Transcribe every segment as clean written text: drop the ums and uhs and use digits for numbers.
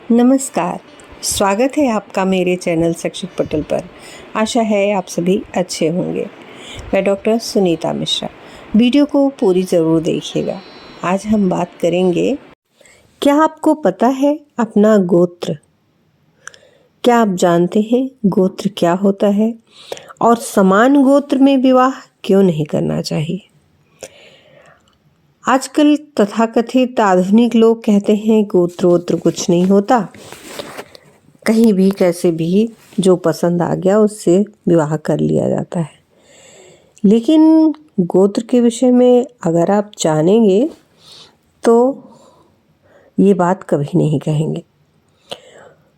नमस्कार। स्वागत है आपका मेरे चैनल शैक्षिक पटल पर। आशा है आप सभी अच्छे होंगे। मैं डॉक्टर सुनीता मिश्रा। वीडियो को पूरी ज़रूर देखिएगा। आज हम बात करेंगे, क्या आपको पता है अपना गोत्र? क्या आप जानते हैं गोत्र क्या होता है और समान गोत्र में विवाह क्यों नहीं करना चाहिए? आजकल तथाकथित आधुनिक लोग कहते हैं गोत्र कुछ नहीं होता, कहीं भी कैसे भी जो पसंद आ गया उससे विवाह कर लिया जाता है। लेकिन गोत्र के विषय में अगर आप जानेंगे तो ये बात कभी नहीं कहेंगे।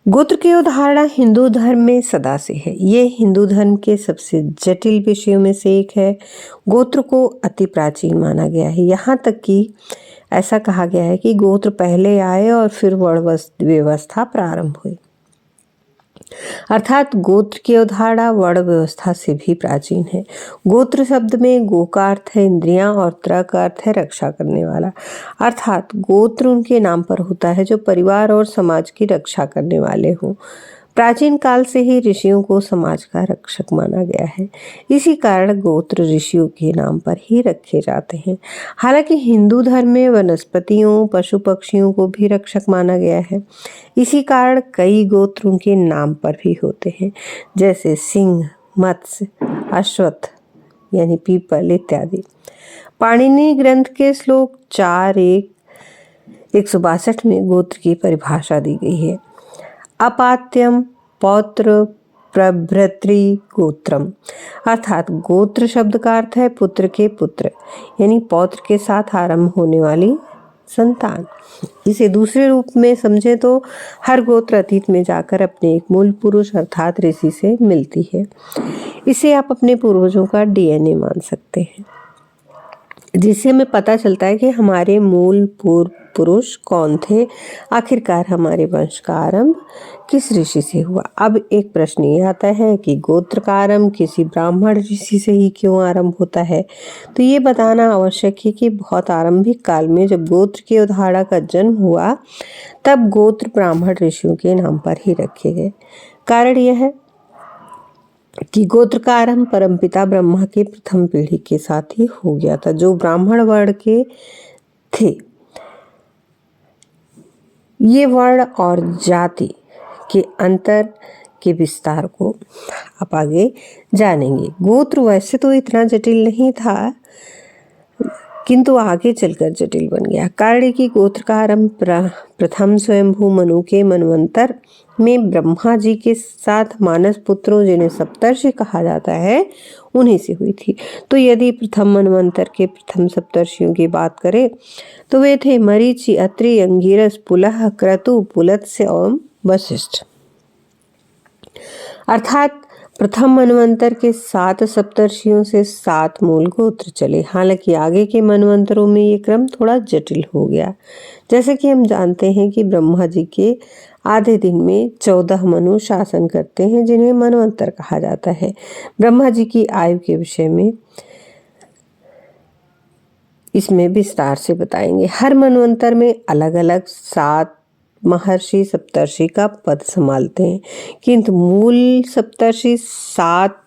गोत्र की अवधारणा हिंदू धर्म में सदा से है। ये हिंदू धर्म के सबसे जटिल विषयों में से एक है। गोत्र को अति प्राचीन माना गया है। यहाँ तक कि ऐसा कहा गया है कि गोत्र पहले आए और फिर वर्ण व्यवस्था प्रारंभ हुई। अर्थात गोत्र की अवधारणा वर्ण व्यवस्था से भी प्राचीन है। गोत्र शब्द में गो का अर्थ है इंद्रियां और त्र का अर्थ है रक्षा करने वाला। अर्थात गोत्र उनके नाम पर होता है जो परिवार और समाज की रक्षा करने वाले हों। प्राचीन काल से ही ऋषियों को समाज का रक्षक माना गया है। इसी कारण गोत्र ऋषियों के नाम पर ही रखे जाते हैं। हालांकि हिंदू धर्म में वनस्पतियों, पशु पक्षियों को भी रक्षक माना गया है। इसी कारण कई गोत्र उनके नाम पर भी होते हैं, जैसे सिंह, मत्स्य, अश्वत्थ यानी पीपल इत्यादि। पाणिनि ग्रंथ के श्लोक 4.162 में गोत्र की परिभाषा दी गई है। अपात्यम पौत्र प्रभृतृ गोत्रम। अर्थात गोत्र शब्द का अर्थ है पुत्र के पुत्र, यानी पौत्र के साथ आरंभ होने वाली संतान। इसे दूसरे रूप में समझे तो हर गोत्र अतीत में जाकर अपने एक मूल पुरुष अर्थात ऋषि से मिलती है। इसे आप अपने पूर्वजों का डीएनए मान सकते हैं, जिससे हमें पता चलता है कि हमारे मूल पूर्व पुरुष कौन थे, आखिरकार हमारे वंश का आरंभ किस ऋषि से हुआ। अब एक प्रश्न ये आता है कि गोत्र का आरंभ किसी ब्राह्मण ऋषि से ही क्यों आरंभ होता है? तो ये बताना आवश्यक है कि बहुत आरंभिक काल में जब गोत्र की अवधारणा का जन्म हुआ तब गोत्र ब्राह्मण ऋषियों के नाम पर ही रखे गए। कारण यह है कि गोत्र का आरंभ परमपिता ब्रह्मा के प्रथम पीढ़ी के साथ ही हो गया था, जो ब्राह्मण वर्ण के थे। ये वर्ण और जाति के अंतर के विस्तार को आप आगे जानेंगे। गोत्र वैसे तो इतना जटिल नहीं था, किंतु आगे चलकर जटिल बन गया। कारण कि गोत्र का आरंभ प्रथम स्वयंभू मनु के मनवंतर में ब्रह्मा जी के साथ मानस पुत्रों, जिन्हें सप्तर्षि कहा जाता है, उन्हीं से हुई थी। तो यदि प्रथम मनवंतर के प्रथम सप्तर्षियों की बात करें तो वे थे मरीचि, अत्रि, अंगिरस, पुलह, क्रतु, पुलत्स्य एवं वशिष्ठ। अर्थात प्रथम मनवंतर के 7 सप्तर्षियों से 7 मूल गोत्र चले। हालांकि आगे के मनवंतरों में ये क्रम थोड़ा जटिल हो गया। जैसे कि हम जानते हैं कि ब्रह्मा जी के आधे दिन में 14 मनु शासन करते हैं, जिन्हें मनवंतर कहा जाता है। ब्रह्मा जी की आयु के विषय में इसमें विस्तार से बताएंगे। हर मनवंतर में अलग अलग 7 महर्षि सप्तर्षि का पद संभालते हैं, किंतु मूल सप्तर्षि 7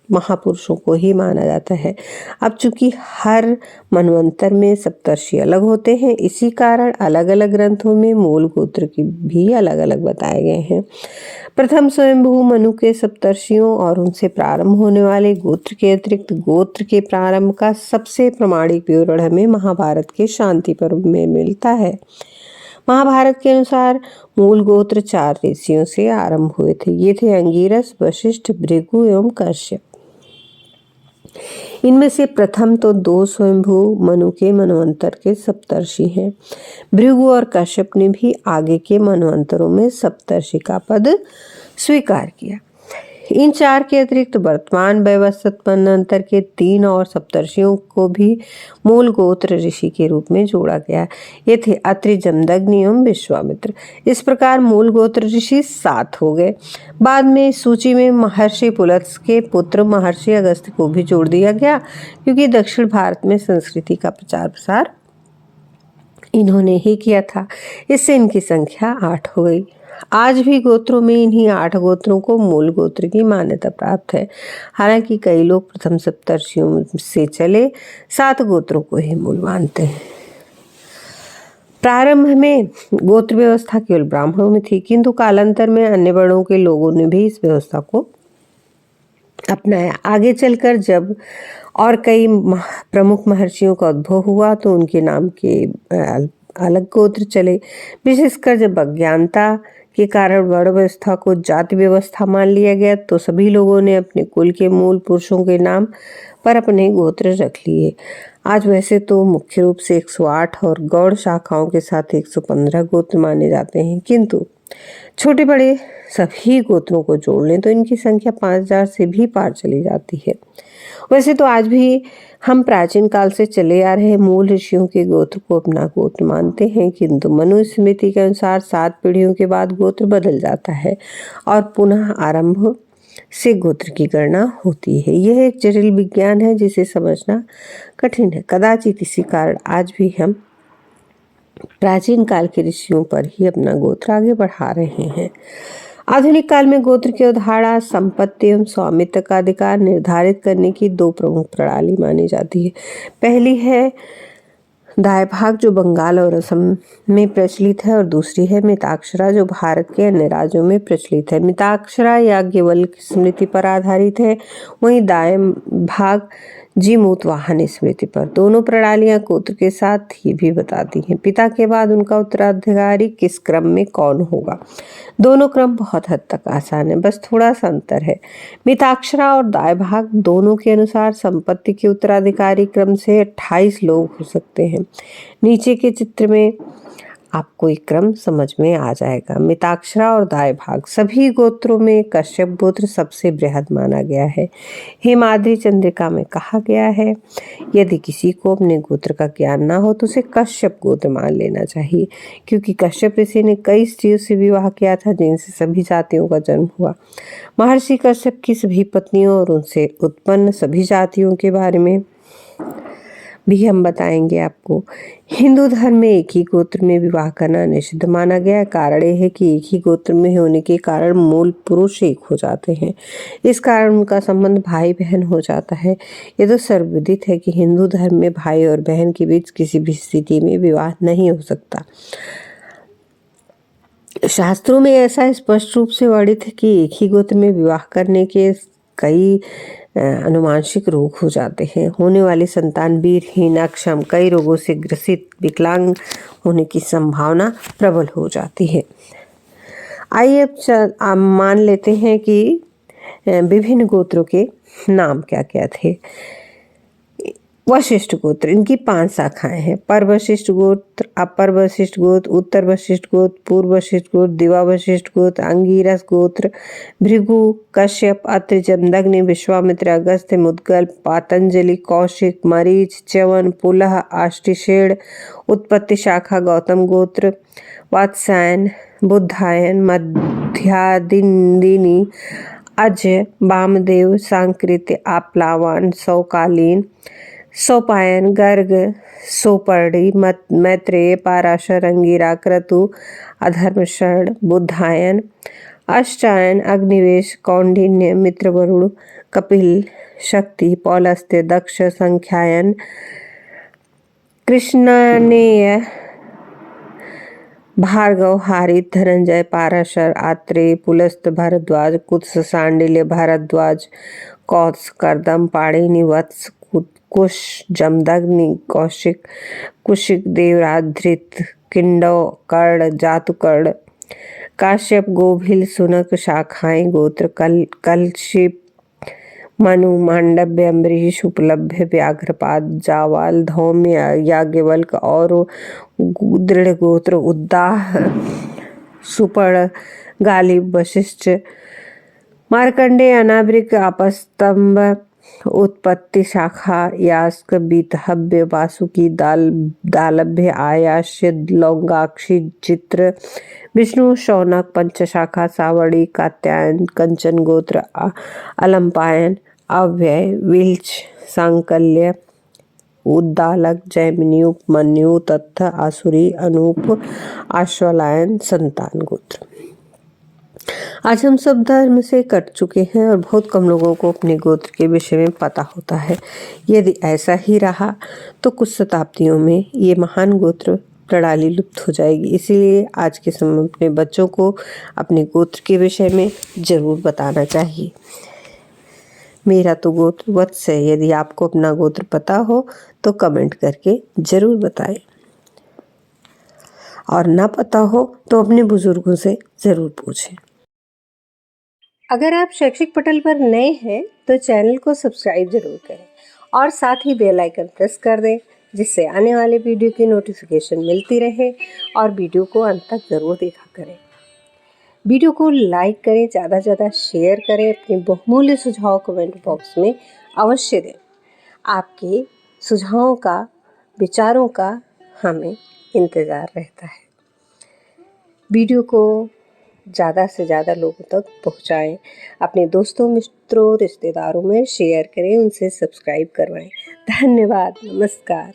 महापुरुषों को ही माना जाता है। अब चूंकि हर मनवंतर में सप्तर्षि अलग होते हैं, इसी कारण अलग अलग ग्रंथों में मूल गोत्र की भी अलग अलग बताए गए हैं। प्रथम स्वयंभू मनु के सप्तर्षियों और उनसे प्रारंभ होने वाले गोत्र के अतिरिक्त गोत्र के प्रारंभ का सबसे प्रमाणिक विवरण हमें महाभारत के शांति पर्व में मिलता है। महाभारत के अनुसार मूल गोत्र 4 ऋषियों से आरंभ हुए थे। ये थे अंगिरस, वशिष्ठ, भृगु एवं कश्यप। इनमें से प्रथम तो 2 स्वयंभू मनु के मनवंतर के सप्तर्षि हैं। भृगु और कश्यप ने भी आगे के मनवंतरों में सप्तर्षि का पद स्वीकार किया। इन 4 के अतिरिक्त वर्तमान वैवस्वत मनवंतर के 3 और सप्तर्षियों को भी मूल गोत्र ऋषि के रूप में जोड़ा गया। ये थे अत्रि, जमदग्नि एवं विश्वामित्र। इस प्रकार मूल गोत्र ऋषि 7 हो गए। बाद में सूची में महर्षि पुलत्स्य के पुत्र महर्षि अगस्त्य को भी जोड़ दिया गया, क्योंकि दक्षिण भारत में संस्कृति का प्रचार प्रसार इन्होंने ही किया था। इससे इनकी संख्या 8 हो गई। आज भी गोत्रों में इन्हीं 8 गोत्रों को मूल गोत्र की मान्यता प्राप्त है। हालांकि कई लोग प्रथम सप्तर्षियों से चले 7 गोत्रों को ही मूल मानते हैं। प्रारंभ में गोत्र व्यवस्था केवल ब्राह्मणों में थी, किंतु कालांतर में अन्य वर्णों के लोगों ने भी इस व्यवस्था को अपनाया। आगे चलकर जब और कई प्रमुख महर्षियों का उद्भव हुआ तो उनके नाम के अलग गोत्र चले। विशेषकर जब अज्ञानता के कारण वर्ण व्यवस्था को जाति व्यवस्था मान लिया गया तो सभी लोगों ने अपने कुल के मूल पुरुषों के नाम पर अपने गोत्र रख लिए। आज वैसे तो मुख्य रूप से 108 और गौड़ शाखाओं के साथ 115 गोत्र माने जाते हैं, किंतु छोटे बड़े सभी गोत्रों को जोड़ लें तो इनकी संख्या 5000 से भी पार चली जाती है। वैसे तो आज भी हम प्राचीन काल से चले आ रहे मूल ऋषियों के गोत्र को अपना गोत्र मानते हैं, किंतु मनुस्मृति के अनुसार 7 पीढ़ियों के बाद गोत्र बदल जाता है और पुनः आरंभ से गोत्र की गणना होती है। यह एक जटिल विज्ञान है जिसे समझना कठिन है। कदाचित इसी कारण आज भी हम प्राचीन काल के ऋषियों पर ही अपना गोत्र आगे बढ़ा रहे हैं। आधुनिक काल में गोत्र की अवधारणा संपत्ति एवं स्वामित्व का अधिकार निर्धारित करने की 2 प्रमुख प्रणाली मानी जाती है। पहली है दाय भाग जो बंगाल और असम में प्रचलित है और दूसरी है मिताक्षरा जो भारत के अन्य राज्यों में प्रचलित है। मिताक्षरा याज्ञवल्क्य स्मृति पर आधारित है, वहीं दाय भाग जीमूतवाहन स्मृति पर। दोनों प्रणालियां गोत्र के साथ ही भी बताती हैं पिता के बाद उनका उत्तराधिकारी किस क्रम में कौन होगा। दोनों क्रम बहुत हद तक आसान है, बस थोड़ा सा अंतर है। मिताक्षरा और दाय भाग दोनों के अनुसार संपत्ति के उत्तराधिकारी क्रम से 28 लोग हो सकते हैं। नीचे के चित्र में आपको एक क्रम समझ में आ जाएगा। मिताक्षरा और दाय भाग सभी गोत्रों में कश्यप गोत्र सबसे बृहद माना गया है। हेमाद्रि चंद्रिका में कहा गया है, यदि किसी को अपने गोत्र का ज्ञान ना हो तो उसे कश्यप गोत्र मान लेना चाहिए, क्योंकि कश्यप ऋषि ने कई स्त्रियों से विवाह किया था जिनसे सभी जातियों का जन्म हुआ। महर्षि कश्यप की सभी पत्नियों और उनसे उत्पन्न सभी जातियों के बारे में भी हम बताएंगे आपको। हिंदू धर्म में एक ही गोत्र में विवाह करना निषिद्ध माना गया। कारण यह है कि एक ही गोत्र में होने के कारण मूल पुरुष एक हो जाते हैं, इस कारण उनका संबंध भाई बहन हो जाता है। यह तो सर्वविदित है कि हिंदू धर्म में भाई और बहन के बीच किसी भी स्थिति में विवाह नहीं हो सकता। शास्त्रों में ऐसा स्पष्ट रूप से वर्णित है कि एक ही गोत्र में विवाह करने के कई अनुवांशिक रोग हो जाते हैं। होने वाली संतान वीरहीन, अक्षम, कई रोगों से ग्रसित, विकलांग होने की संभावना प्रबल हो जाती है। आइए अब मान लेते हैं कि विभिन्न गोत्रों के नाम क्या क्या थे। वशिष्ठ गोत्र, इनकी 5 शाखाएं हैं। पर वशिष्ठ गोत्र, अपर वशिष्ठ गोत्र, उत्तर वशिष्ठ गोत्र, पूर्व वशिष्ठ गोत्र, दिवा वशिष्ठ गोत्र, अंगिरस गोत्र, भृगु, कश्यप, अत्रि, जमदग्नि, विश्वामित्र, अगस्त्य, मुद्गल, पातंजलि, कौशिक, मरीच, च्यवन, पुलह, आष्टिशेण। उत्पत्ति शाखा गौतम गोत्र, वात्स्यायन, बुद्धायन, मध्यादिनी, अज, वामदेव, सांकृत्य, आप्लावान, सौकालीन, सोपायन, गर्ग, सोपर्णी, मैत्रेय, पाराशर, अंगिरा, क्रतु, अधर्मशरण, बुद्धायन, अष्टायन, अग्निवेश, कौंडिन्य, मित्रवरुण, कपिल, शक्ति, पौलस्त्य, दक्ष, संख्यायन, कृष्णनेय, भार्गव, हारित, धनंजय, पाराशर, आत्रेय, पुलस्त, भारद्वाज, कुत्स, सांडिल्य, भारद्वाज, कौत्स, कर्दम, पाणिनि, वत्स, कुश, जमदग्नि, कौशिक, कुशिक, देवराज, धृत, किंडव, कर्ण, जातुकर्ण, काश्यप, गोभिल, सुनक। शाखाएं गोत्र कलशिप, मनु, मांडव्य, अम्बरीश, उपलभ्य, व्याघ्रपाद, जावाल, धौम्य, याज्ञवल्क और दृढ़ गोत्र उद्दाह, सुपर्ण, गालिब, वशिष्ठ, मार्कंडेय, अनावृक, आपस्तंभ। उत्पत्ति शाखा यास्क, बीतहव्य, वासुकी, दालभ्य, आयास्य, लौंगाक्षी, चित्र, विष्णु, शौनक। पंचशाखा सावड़ी, कात्यायन, कंचन गोत्र, अलंपायन, अव्यय, विल्च, सांकल्य, उद्दालक, जैमिनी, उपमन्यु, तत्थ, आसुरी, अनूप, आश्वलायन, संतान गोत्र। आज हम सब धर्म से कट चुके हैं और बहुत कम लोगों को अपने गोत्र के विषय में पता होता है। यदि ऐसा ही रहा तो कुछ शताब्दियों में ये महान गोत्र प्रणाली लुप्त हो जाएगी। इसीलिए आज के समय में अपने बच्चों को अपने गोत्र के विषय में जरूर बताना चाहिए। मेरा तो गोत्र वत्स है। यदि आपको अपना गोत्र पता हो तो कमेंट करके जरूर बताएं, और ना पता हो तो अपने बुजुर्गों से जरूर पूछें। अगर आप शैक्षिक पटल पर नए हैं तो चैनल को सब्सक्राइब जरूर करें और साथ ही बेल आइकन प्रेस कर दें, जिससे आने वाले वीडियो की नोटिफिकेशन मिलती रहे। और वीडियो को अंत तक ज़रूर देखा करें। वीडियो को लाइक करें, ज़्यादा से ज़्यादा शेयर करें। अपने बहुमूल्य सुझाव कमेंट बॉक्स में अवश्य दें। आपके सुझावों का, विचारों का हमें इंतज़ार रहता है। वीडियो को ज़्यादा से ज़्यादा लोगों तक पहुँचाएं। अपने दोस्तों, मित्रों, रिश्तेदारों में शेयर करें, उनसे सब्सक्राइब करवाएं। धन्यवाद। नमस्कार।